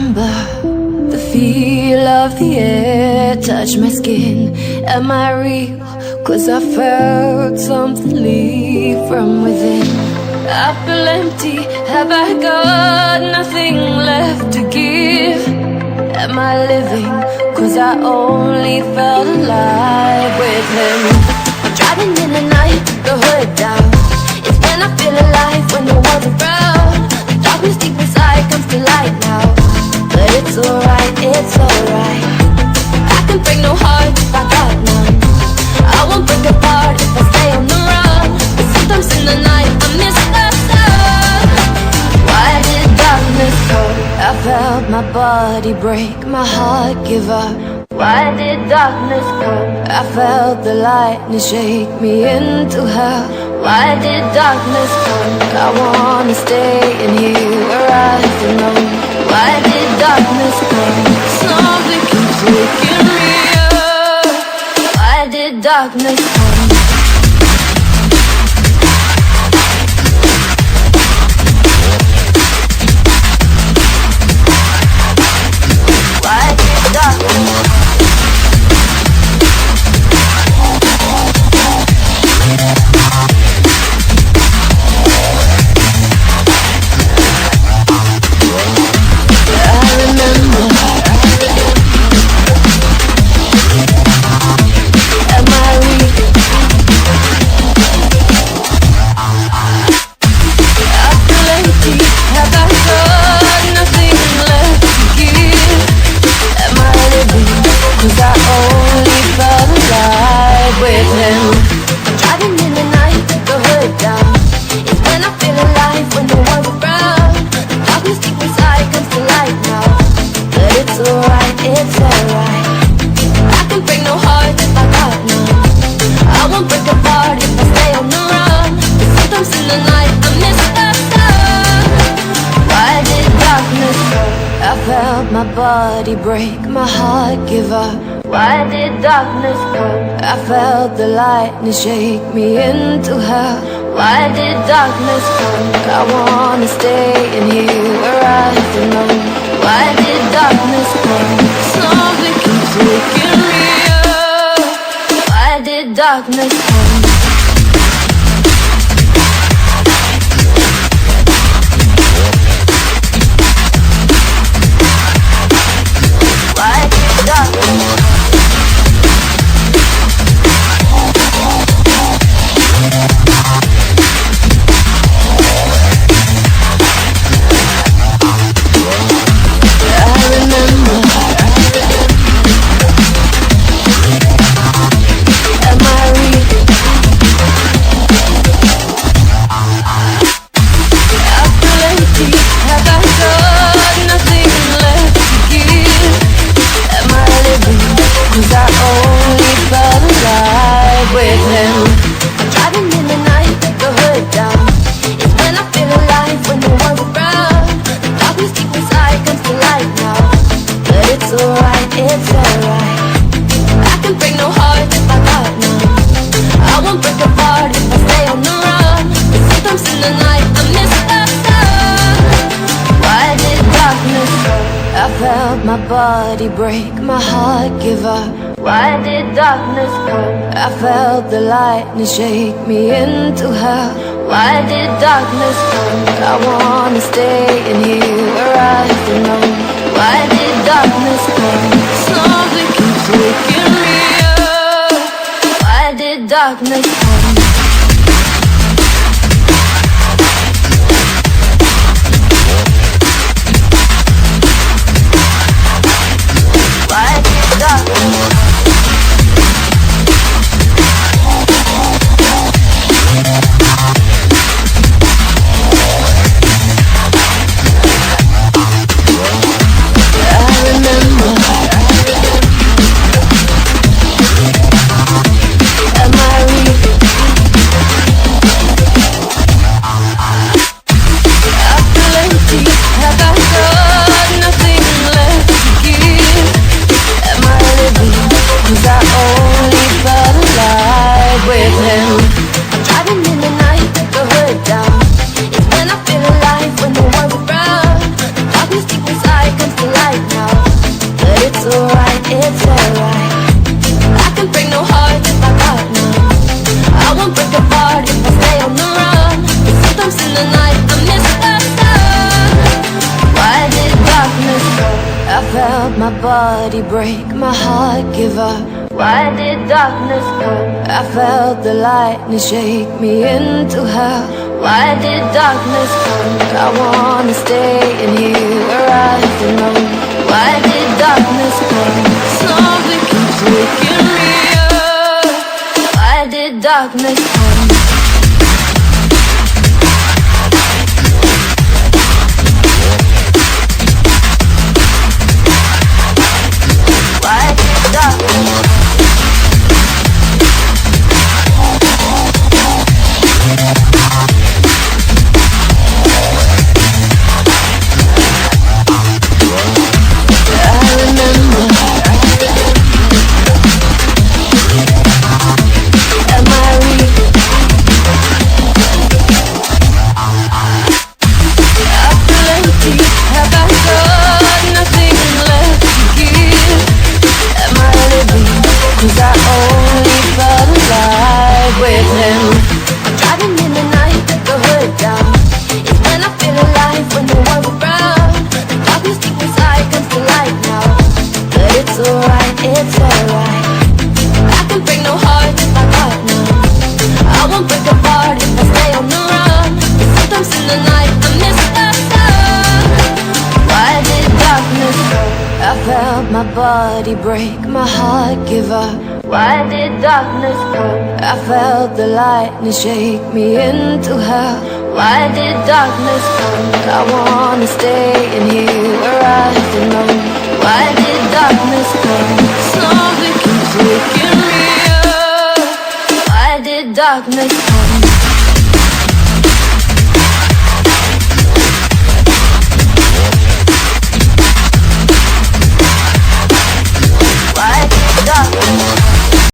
remember the feel of the air touch my skin. Am I real? 'Cause I felt something leave from within. I feel empty, have I got nothing left to give? Am I living? 'Cause I only felt alive with him. I'm driving in the night, the hood down. It's when I feel alive, when no one's around. The darkness deep inside comes to light now. But it's alright, it's alright. I can break no heart if I got none. I won't break apart if I stay on the run. But sometimes in the night I miss the sun. Why did darkness come? I felt my body break, my heart give up. Why did darkness come? I felt the lightning shake me into hell. Why did darkness come? I wanna stay in here where I belong. Why did darkness come? Something keeps waking me up. Why did darkness come? Why did darkness come? Body break, my heart give up. Why did darkness come? I felt the lightning shake me into hell. Why did darkness come? I wanna stay in here where I belong. Why did darkness come? Something keeps waking me up. Why did darkness come? My body break, my heart give up. Why did darkness come? I felt the lightning shake me into hell. Why did darkness come? I wanna stay in here where I belong. Why did darkness come? Something keeps waking me up. Why did darkness come? Am I real? inside comes to light now. But it's alright, it's alright. I can break no heart if I got none. I won't break apart if I stay on the run. But sometimes in the night I miss the sun. Why did darkness come? I felt my body break, my heart give up. Why did darkness come? I felt the lightning shake me into hell. Why did darkness come? I wanna stay in here where I belong. Why did darkness come? Something keeps waking me up. Why did darkness come? Why did darkness come? My body break, my heart give up. Why did darkness come? I felt the lightning shake me into hell. Why did darkness come? I wanna stay in here where I belong. Why did darkness come? Something keeps waking me up. Why did darkness come?